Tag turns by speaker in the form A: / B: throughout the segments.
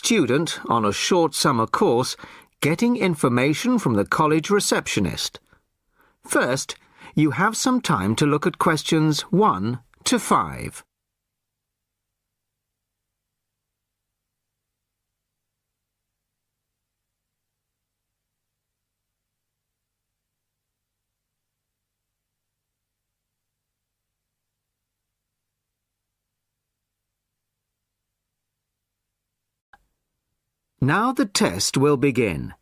A: student on a short summer course getting information from the college receptionist. First, you have some time to look at questions 1 to 5. Now the test will begin.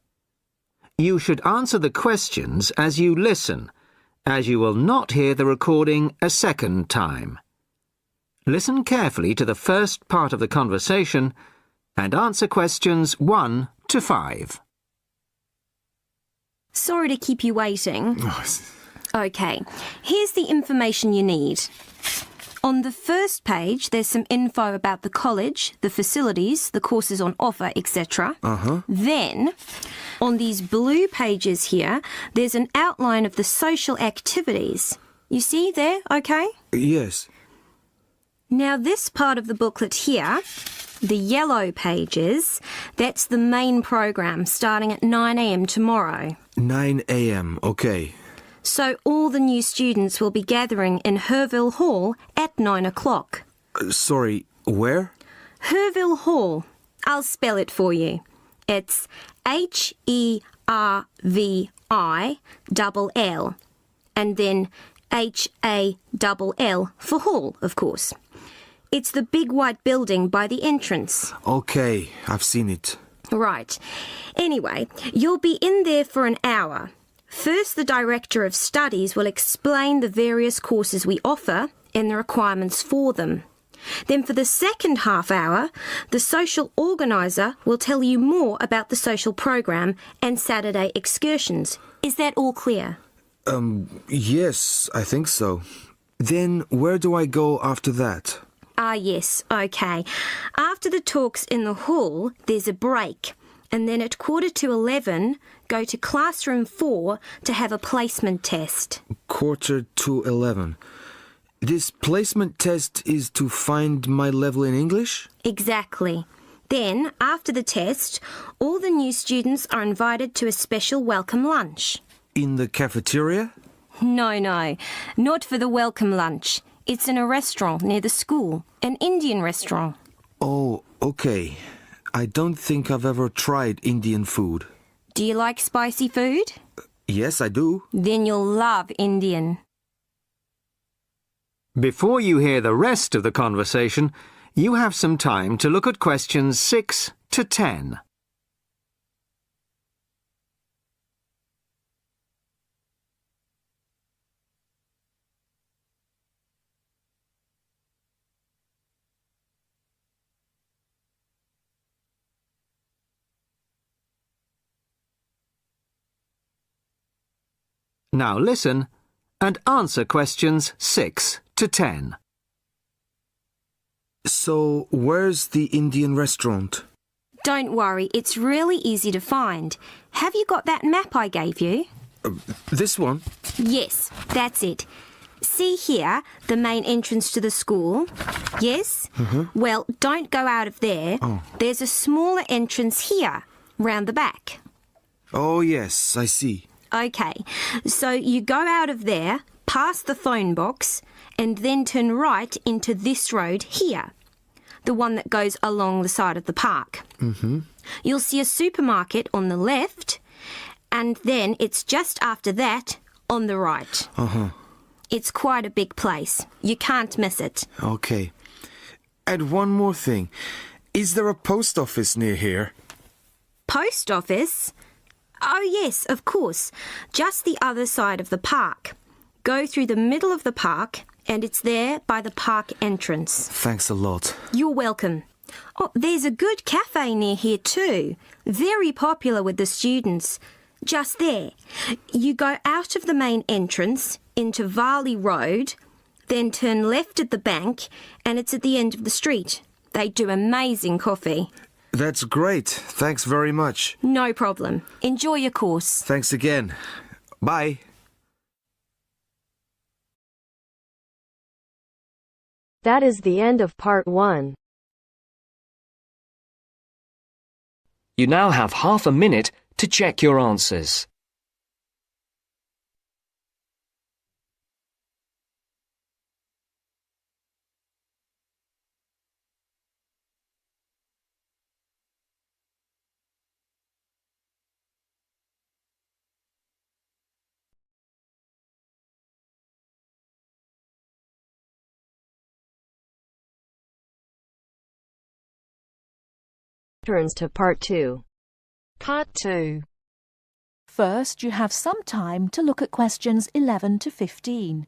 A: You should answer the questions as you listen, as you will not hear the recording a second time. Listen carefully to the first part of the conversation and answer questions 1 to 5.
B: Sorry to keep you waiting. OK, here's the information you need. On the first page, there's some info about the college, the facilities, the courses on offer, etc. Then, on these blue pages here, there's an outline of the social activities. You see there, OK?
C: Yes.
B: Now, this part of the booklet here, the yellow pages, that's the main program starting at 9 a.m. tomorrow.
C: 9 a.m., OK.
B: So all the new students will be gathering in Herville Hall at 9 o'clock.
C: Sorry, where?
B: Herville Hall. I'll spell it for you. It's Hervill, and then Hall for hall, of course. It's the big white building by the entrance.
C: OK, I've seen it.
B: Right. Anyway, you'll be in there for an hour. First, the Director of Studies will explain the various courses we offer and the requirements for them. Then for the second half hour, the social organiser will tell you more about the social program and Saturday excursions. Is that all clear?
C: Yes, I think so. Then where do I go after that?
B: Yes, OK. After the talks in the hall, there's a break. And then at 11:15, go to classroom 4 to have a placement test.
C: 11:45. This placement test is to find my level in English?
B: Exactly. Then, after the test, all the new students are invited to a special welcome lunch.
C: In the cafeteria?
B: No, not for the welcome lunch. It's in a restaurant near the school, an Indian restaurant.
C: Oh, OK. I don't think I've ever tried Indian food.
B: Do you like spicy food?
C: Yes, I do.
B: Then you'll love Indian.
A: Before you hear the rest of the conversation, you have some time to look at questions 6 to 10. Now listen and answer questions 6 to 10.
C: So, where's the Indian restaurant?
B: Don't worry, it's really easy to find. Have you got that map I gave you?
C: This one?
B: Yes, that's it. See here, the main entrance to the school? Yes? Well, don't go out of there. There's a smaller entrance here, round the back.
C: Oh, yes, I see.
B: OK, so you go out of there, past the phone box, and then turn right into this road here, the one that goes along the side of the park. You'll see a supermarket on the left, and then it's just after that on the right. It's quite a big place. You can't miss it.
C: OK. And one more thing. Is there a post office near here?
B: Post office? Oh, yes, of course. Just the other side of the park. Go through the middle of the park, and it's there by the park entrance.
C: Thanks a lot.
B: You're welcome. Oh, there's a good cafe near here too. Very popular with the students. Just there. You go out of the main entrance into Varley Road, then turn left at the bank, and it's at the end of the street. They do amazing coffee.
C: That's great. Thanks very much.
B: No problem. Enjoy your course.
C: Thanks again. Bye.
D: That is the end of part 1. You now have half a minute to check your answers.
E: Turns to Part 2.
F: Part 2.
G: First, you have some time to look at questions 11 to 15.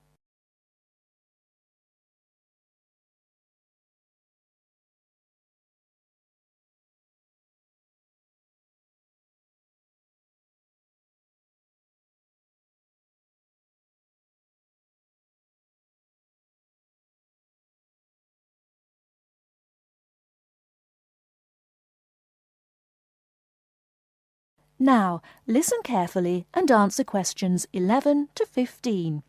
G: Now, listen carefully and answer questions 11 to 15.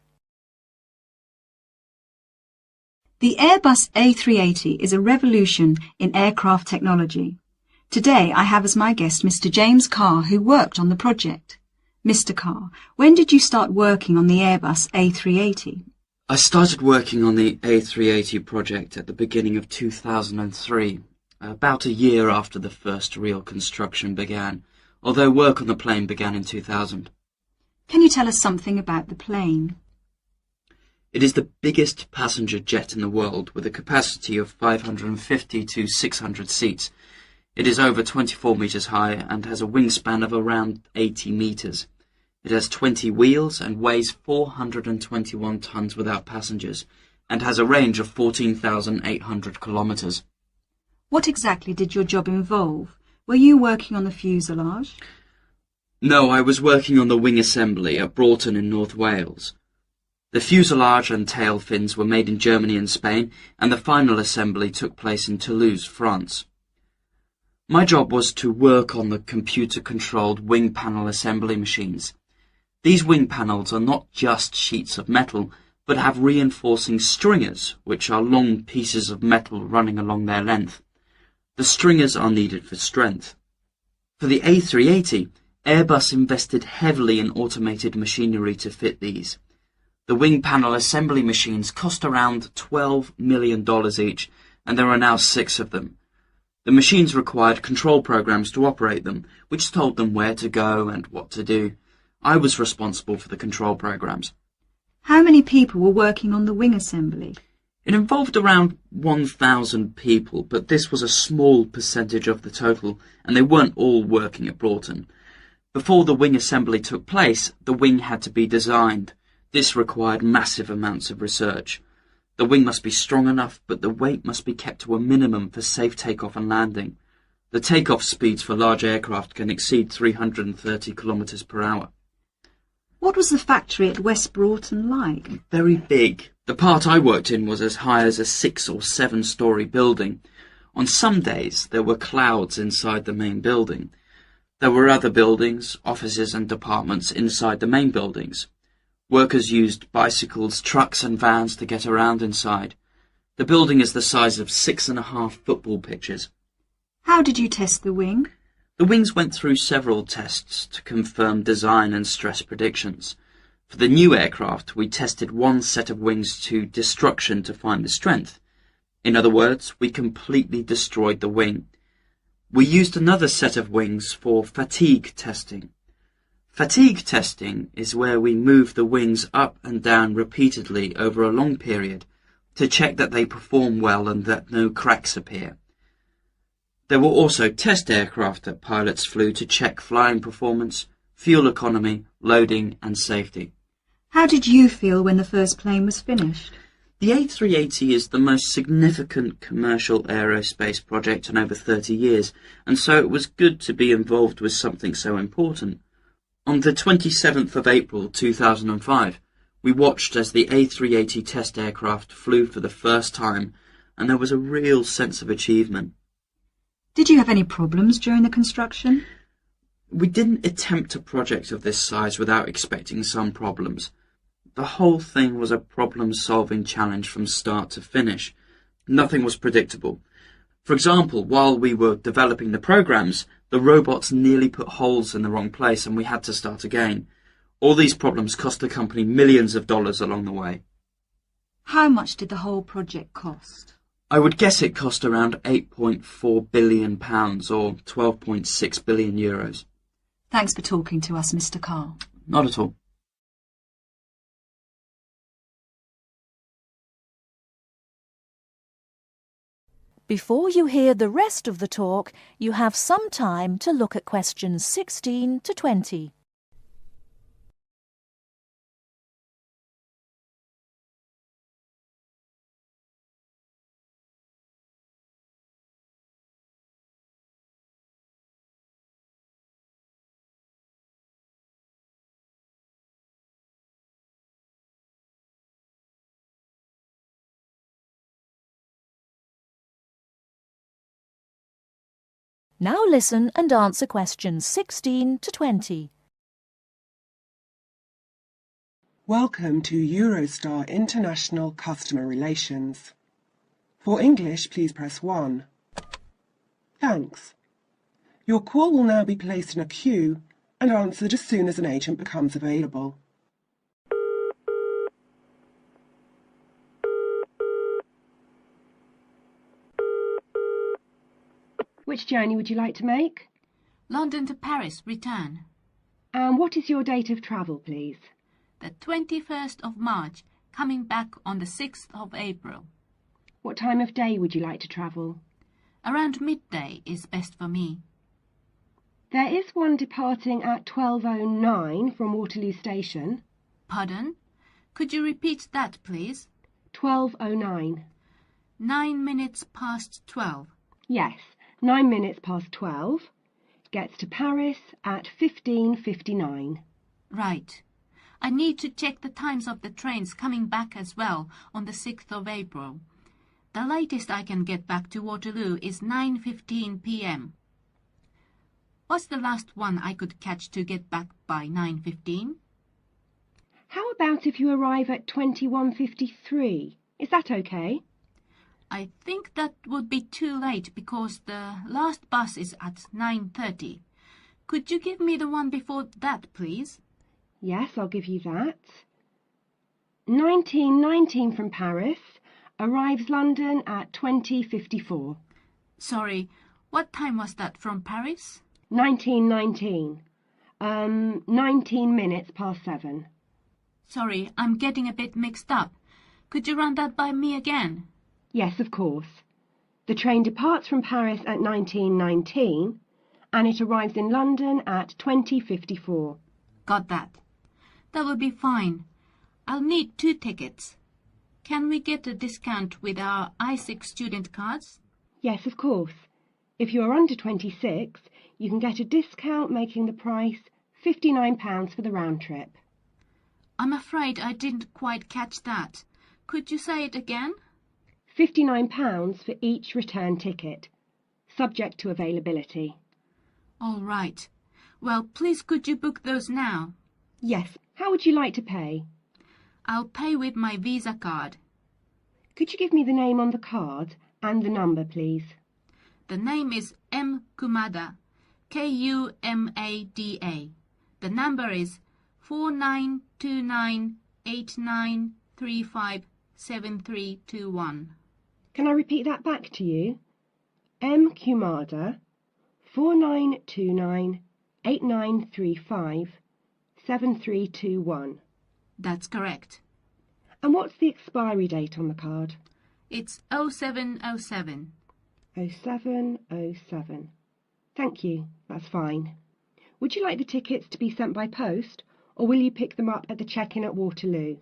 H: The Airbus A380 is a revolution in aircraft technology. Today I have as my guest Mr. James Carr, who worked on the project. Mr. Carr, when did you start working on the Airbus A380?
I: I started working on the A380 project at the beginning of 2003, about a year after the first real construction began, although work on the plane began in 2000.
H: Can you tell us something about the plane?
I: It is the biggest passenger jet in the world, with a capacity of 550 to 600 seats. It is over 24 metres high and has a wingspan of around 80 metres. It has 20 wheels and weighs 421 tonnes without passengers, and has a range of 14,800 kilometres.
H: What exactly did your job involve? Were you working on the fuselage?
I: No, I was working on the wing assembly at Broughton in North Wales. The fuselage and tail fins were made in Germany and Spain, and the final assembly took place in Toulouse, France. My job was to work on the computer-controlled wing panel assembly machines. These wing panels are not just sheets of metal, but have reinforcing stringers, which are long pieces of metal running along their length. The stringers are needed for strength. For the A380, Airbus invested heavily in automated machinery to fit these. The wing panel assembly machines cost around $12 million each, and there are now 6 of them. The machines required control programs to operate them, which told them where to go and what to do. I was responsible for the control programs.
H: How many people were working on the wing assembly?
I: It involved around 1,000 people, but this was a small percentage of the total, and they weren't all working at Broughton. Before the wing assembly took place, the wing had to be designed. This required massive amounts of research. The wing must be strong enough, but the weight must be kept to a minimum for safe takeoff and landing. The takeoff speeds for large aircraft can exceed 330 kilometers per hour.
H: What was the factory at West Broughton like?
I: Very big. The part I worked in was as high as a 6 or 7-story building. On some days there were clouds inside the main building. There were other buildings, offices and departments inside the main buildings. Workers used bicycles, trucks and vans to get around inside. The building is the size of 6.5 football pitches.
H: How did you test the wing?
I: The wings went through several tests to confirm design and stress predictions. For the new aircraft, we tested one set of wings to destruction to find the strength. In other words, we completely destroyed the wing. We used another set of wings for fatigue testing. Fatigue testing is where we move the wings up and down repeatedly over a long period to check that they perform well and that no cracks appear. There were also test aircraft that pilots flew to check flying performance, fuel economy, loading and safety.
H: How did you feel when the first plane was finished?
I: The A380 is the most significant commercial aerospace project in over 30 years, and so it was good to be involved with something so important. On the 27th of April 2005, we watched as the A380 test aircraft flew for the first time, and there was a real sense of achievement.
H: Did you have any problems during the construction?
I: We didn't attempt a project of this size without expecting some problems. The whole thing was a problem-solving challenge from start to finish. Nothing was predictable. For example, while we were developing the programs, the robots nearly put holes in the wrong place and we had to start again. All these problems cost the company millions of dollars along the way.
H: How much did the whole project cost?
I: I would guess it cost around £8.4 billion or 12.6 billion euros.
H: Thanks for talking to us, Mr. Carr.
I: Not at all.
G: Before you hear the rest of the talk, you have some time to look at questions 16 to 20. Now listen and answer questions 16 to 20.
E: Welcome to Eurostar International Customer Relations. For English, please press 1. Thanks. Your call will now be placed in a queue and answered as soon as an agent becomes available. Which journey would you like to make?
J: London to Paris, return.
E: And what is your date of travel, please?
J: The 21st of March, coming back on the 6th of April.
E: What time of day would you like to travel?
J: Around midday is best for me.
E: There is one departing at 12:09 from Waterloo Station.
J: Pardon? Could you repeat that, please?
E: 12:09.
J: 9 minutes past 12.
E: Yes, 9 minutes past 12. Gets to Paris at 15:59.
J: Right. I need to check the times of the trains coming back as well on the 6th of April. The latest I can get back to Waterloo is 9:15 p.m. What's the last one I could catch to get back by 9:15?
E: How about if you arrive at 21:53? Is that okay?
J: I think that would be too late because the last bus is at 9:30. Could you give me the one before that, please?
E: Yes, I'll give you that. 1919 from Paris, arrives London at 20:54.
J: Sorry, what time was that from Paris?
E: 1919. 19 minutes past 7.
J: Sorry, I'm getting a bit mixed up. Could you run that by me again?
E: Yes, of course. The train departs from Paris at 1919 and it arrives in London at 20:54.
J: Got that. That will be fine. I'll need 2 tickets. Can we get a discount with our I6 student cards?
E: Yes, of course. If you are under 26, you can get a discount making the price £59 for the round trip.
J: I'm afraid I didn't quite catch that. Could you say it again?
E: £59 for each return ticket, subject to availability.
J: All right. Well, please could you book those now?
E: Yes. How would you like to pay?
J: I'll pay with my Visa card.
E: Could you give me the name on the card and the number, please?
J: The name is M. Kumada, Kumada. The number is 492989357321.
E: Can I repeat that back to you? M. Kumada, 492989357321.
J: That's correct.
E: And what's the expiry date on the card?
J: It's 0707.
E: 0707. Thank you, that's fine. Would you like the tickets to be sent by post, or will you pick them up at the check-in at Waterloo?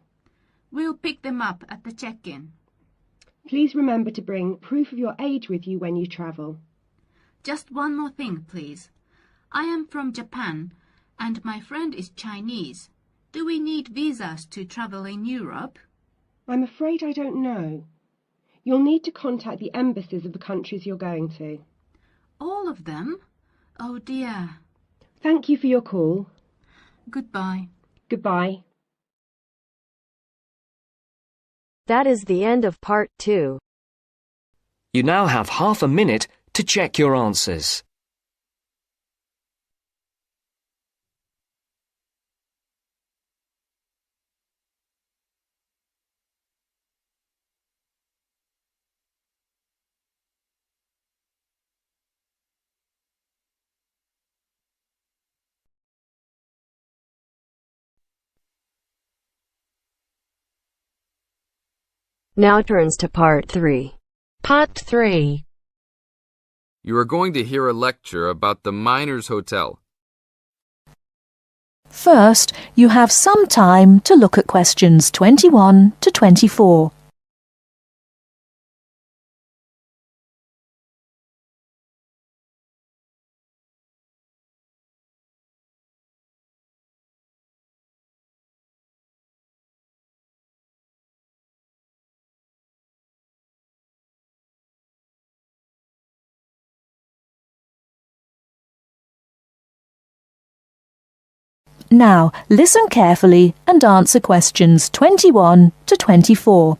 J: We'll pick them up at the check-in.
E: Please remember to bring proof of your age with you when you travel.
J: Just one more thing, please. I am from Japan, and my friend is Chinese. Do we need visas to travel in Europe?
E: I'm afraid I don't know. You'll need to contact the embassies of the countries you're going to.
J: All of them? Oh dear.
E: Thank you for your call.
J: Goodbye.
E: Goodbye.
F: That is the end of part 2.
D: You now have half a minute to check your answers.
F: Now turns to Part 3. Part 3.
K: You are going to hear a lecture about the Miners Hotel.
G: First, you have some time to look at questions 21 to 24. Now, listen carefully and answer questions 21 to 24.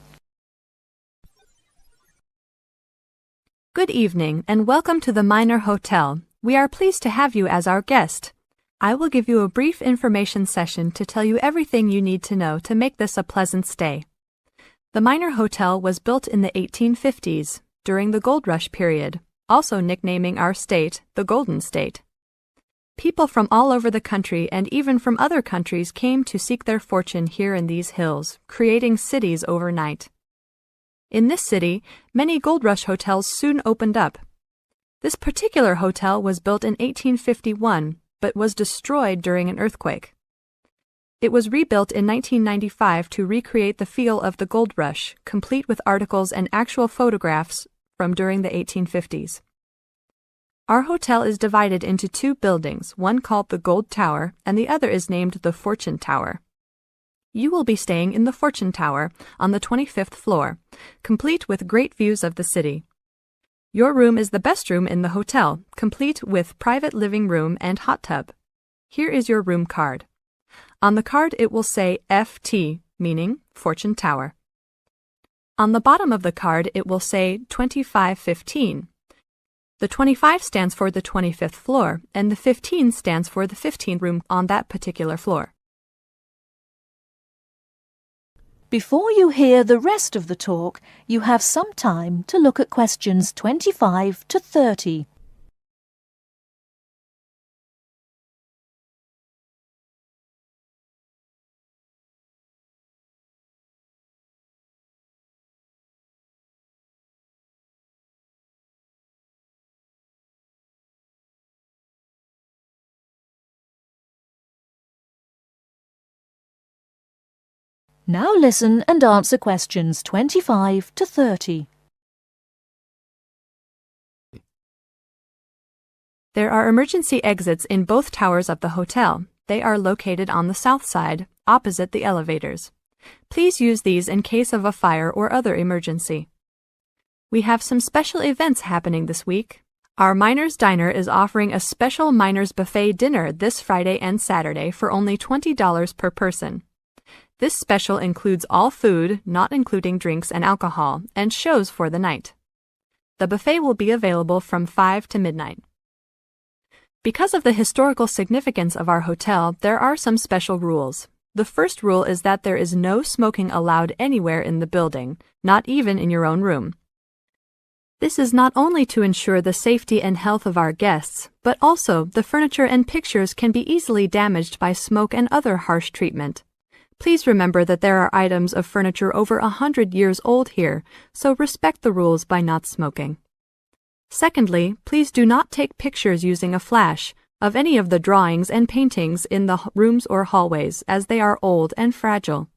L: Good evening and welcome to the Miner Hotel. We are pleased to have you as our guest. I will give you a brief information session to tell you everything you need to know to make this a pleasant stay. The Miner Hotel was built in the 1850s, during the Gold Rush period, also nicknaming our state the Golden State. People from all over the country and even from other countries came to seek their fortune here in these hills, creating cities overnight. In this city, many Gold Rush hotels soon opened up. This particular hotel was built in 1851, but was destroyed during an earthquake. It was rebuilt in 1995 to recreate the feel of the Gold Rush, complete with articles and actual photographs from during the 1850s. Our hotel is divided into two buildings, one called the Gold Tower and the other is named the Fortune Tower. You will be staying in the Fortune Tower on the 25th floor, complete with great views of the city. Your room is the best room in the hotel, complete with private living room and hot tub. Here is your room card. On the card it will say FT, meaning Fortune Tower. On the bottom of the card it will say 2515. The 25 stands for the 25th floor, and the 15 stands for the 15th room on that particular floor.
G: Before you hear the rest of the talk, you have some time to look at questions 25 to 30. Now listen and answer questions 25 to 30.
L: There are emergency exits in both towers of the hotel. They are located on the south side, opposite the elevators. Please use these in case of a fire or other emergency. We have some special events happening this week. Our Miners Diner is offering a special Miners Buffet dinner this Friday and Saturday for only $20 per person. This special includes all food, not including drinks and alcohol, and shows for the night. The buffet will be available from 5 to midnight. Because of the historical significance of our hotel, there are some special rules. The first rule is that there is no smoking allowed anywhere in the building, not even in your own room. This is not only to ensure the safety and health of our guests, but also the furniture and pictures can be easily damaged by smoke and other harsh treatment. Please remember that there are items of furniture over 100 years old here, so respect the rules by not smoking. Secondly, please do not take pictures using a flash of any of the drawings and paintings in the rooms or hallways, as they are old and fragile.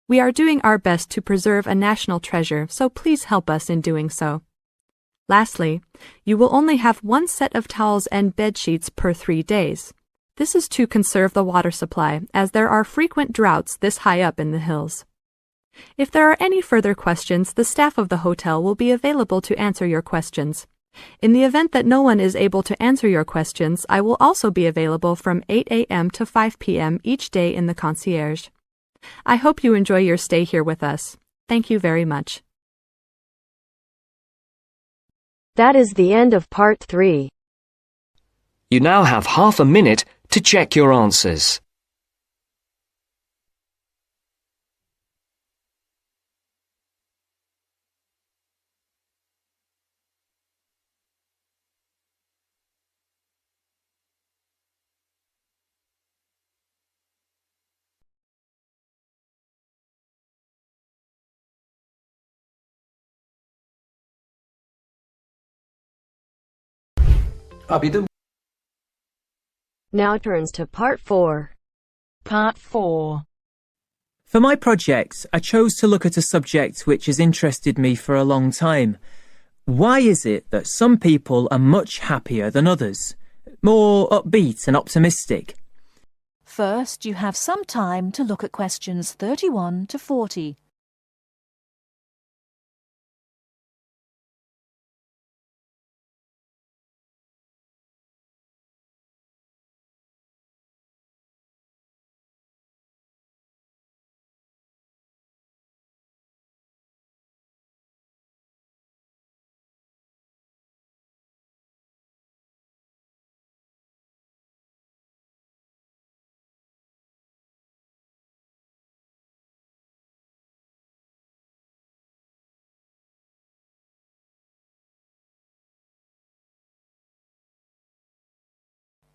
L: We are doing our best to preserve a national treasure, so please help us in doing so. Lastly, you will only have one set of towels and bed sheets per 3 days. This is to conserve the water supply, as there are frequent droughts this high up in the hills. If there are any further questions, the staff of the hotel will be available to answer your questions. In the event that no one is able to answer your questions, I will also be available from 8 a.m. to 5 p.m. each day in the concierge. I hope you enjoy your stay here with us. Thank you very much.
F: That is the end of part 3.
D: You now have half a minute to check your answers.
F: Now turns to part 4.
M: Part 4.
N: For my project, I chose to look at a subject which has interested me for a long time. Why is it that some people are much happier than others? More upbeat and optimistic?
G: First, you have some time to look at questions 31 to 40.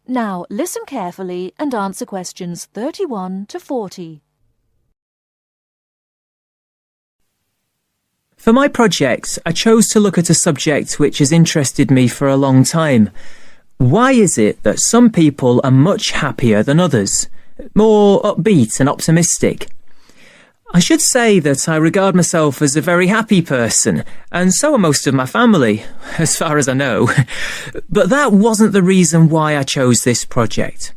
G: Now listen carefully and answer questions 31 to 40.
N: For my project, I chose to look at a subject which has interested me for a long time. Why is it that some people are much happier than others? More upbeat and optimistic? I should say that I regard myself as a very happy person, and so are most of my family, as far as I know. But that wasn't the reason why I chose this project.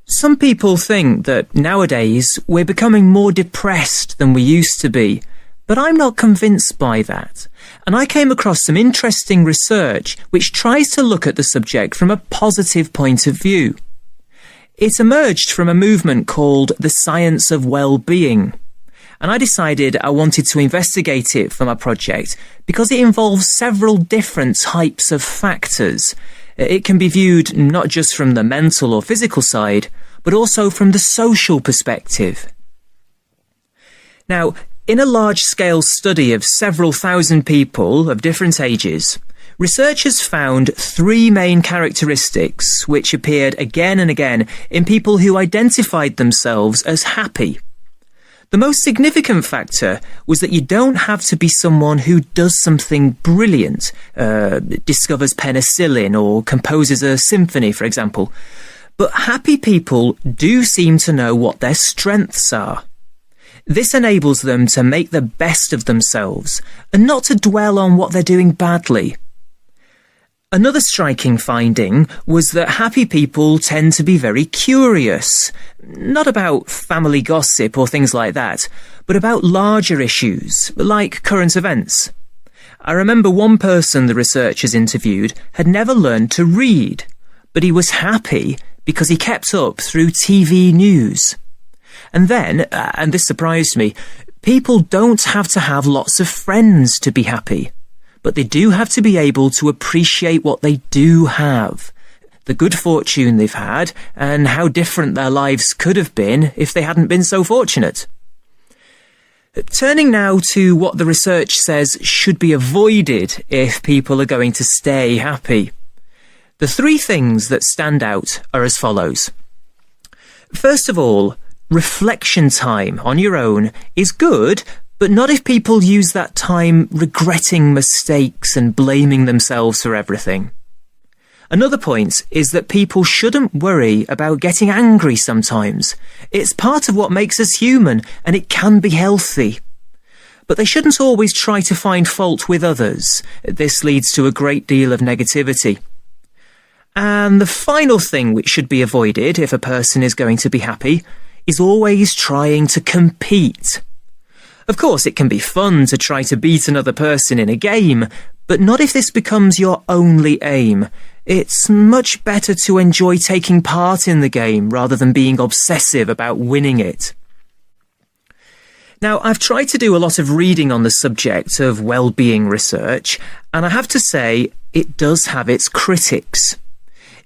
N: Some people think that nowadays we're becoming more depressed than we used to be, but I'm not convinced by that. And I came across some interesting research which tries to look at the subject from a positive point of view. It emerged from a movement called the science of well-being. And I decided I wanted to investigate it for my project because it involves several different types of factors. It can be viewed not just from the mental or physical side, but also from the social perspective. Now, in a large-scale study of several thousand people of different ages, researchers found 3 main characteristics which appeared again and again in people who identified themselves as happy. The most significant factor was that you don't have to be someone who does something brilliant, discovers penicillin or composes a symphony, for example. But happy people do seem to know what their strengths are. This enables them to make the best of themselves and not to dwell on what they're doing badly. Another striking finding was that happy people tend to be very curious, not about family gossip or things like that, but about larger issues, like current events. I remember one person the researchers interviewed had never learned to read, but he was happy because he kept up through TV news. And then, and this surprised me, people don't have to have lots of friends to be happy. But they do have to be able to appreciate what they do have, the good fortune they've had, and how different their lives could have been if they hadn't been so fortunate. Turning now to what the research says should be avoided if people are going to stay happy. The 3 things that stand out are as follows. First of all, reflection time on your own is good, but not if people use that time regretting mistakes and blaming themselves for everything. Another point is that people shouldn't worry about getting angry sometimes. It's part of what makes us human, and it can be healthy. But they shouldn't always try to find fault with others. This leads to a great deal of negativity. And the final thing which should be avoided if a person is going to be happy is always trying to compete. Of course, it can be fun to try to beat another person in a game, but not if this becomes your only aim. It's much better to enjoy taking part in the game rather than being obsessive about winning it. Now, I've tried to do a lot of reading on the subject of well-being research, and I have to say it does have its critics.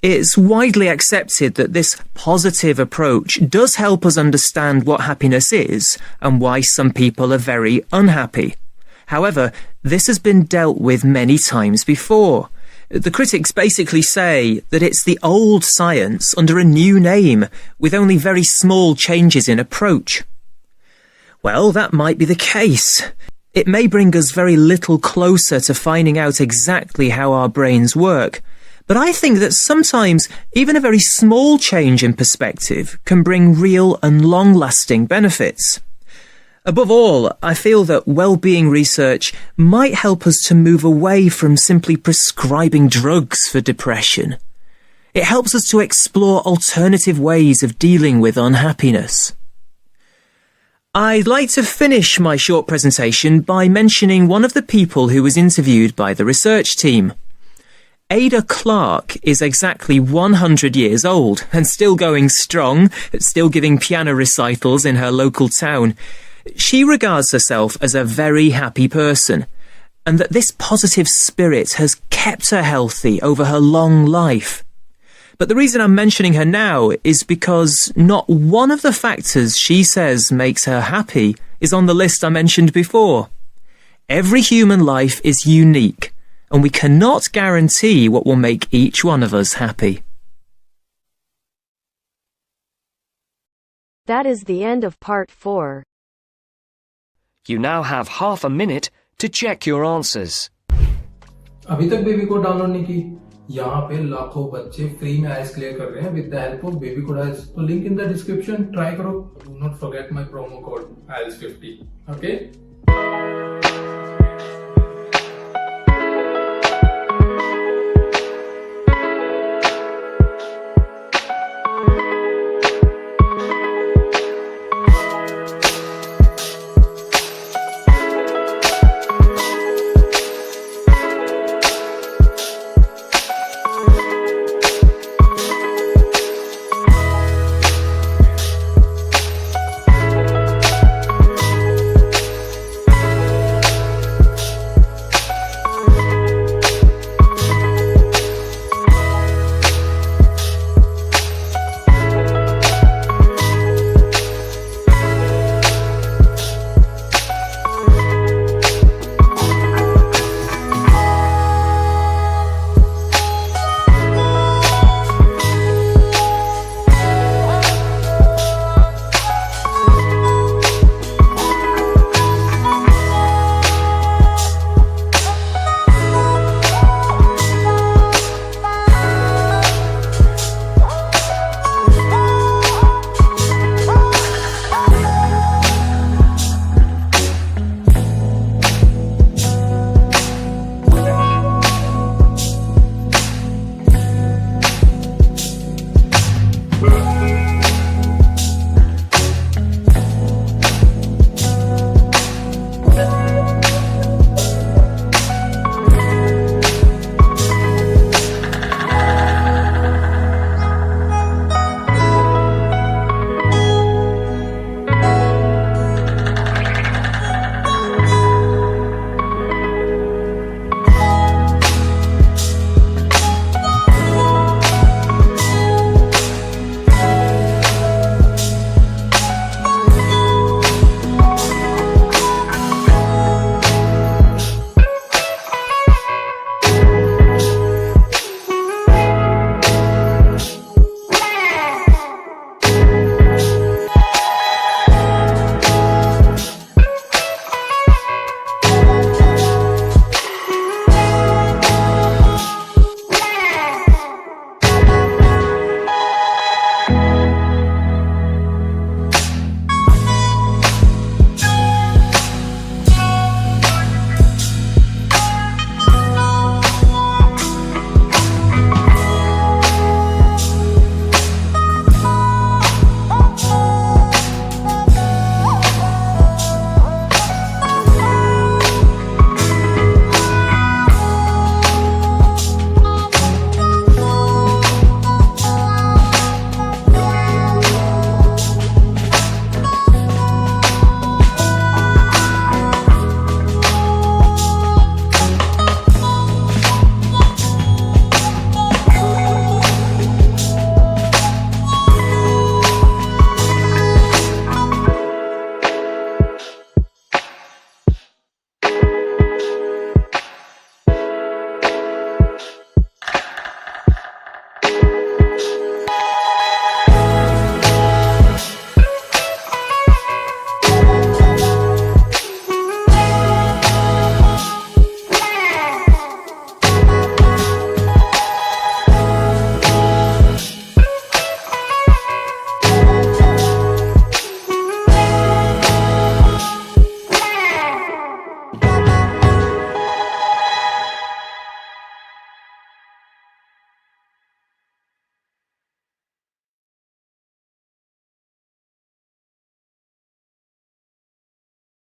N: It's widely accepted that this positive approach does help us understand what happiness is and why some people are very unhappy. However, this has been dealt with many times before. The critics basically say that it's the old science under a new name, with only very small changes in approach. Well, that might be the case. It may bring us very little closer to finding out exactly how our brains work, but I think that sometimes even a very small change in perspective can bring real and long-lasting benefits. Above all, I feel that well-being research might help us to move away from simply prescribing drugs for depression. It helps us to explore alternative ways of dealing with unhappiness. I'd like to finish my short presentation by mentioning one of the people who was interviewed by the research team. Ada Clark is exactly 100 years old and still going strong, still giving piano recitals in her local town. She regards herself as a very happy person, and that this positive spirit has kept her healthy over her long life. But the reason I'm mentioning her now is because not one of the factors she says makes her happy is on the list I mentioned before. Every human life is unique, and we cannot guarantee what will make each one of us happy.
F: That is the end of part 4.
D: You now have half a minute to check your answers.
O: अभी तक baby code download नहीं की? यहाँ पे लाखों बच्चे free में आइल्स clear कर रहे हैं with the help of baby code IELTS. तो link in the description. Try करो. Do not forget my promo code IELTS50. Okay.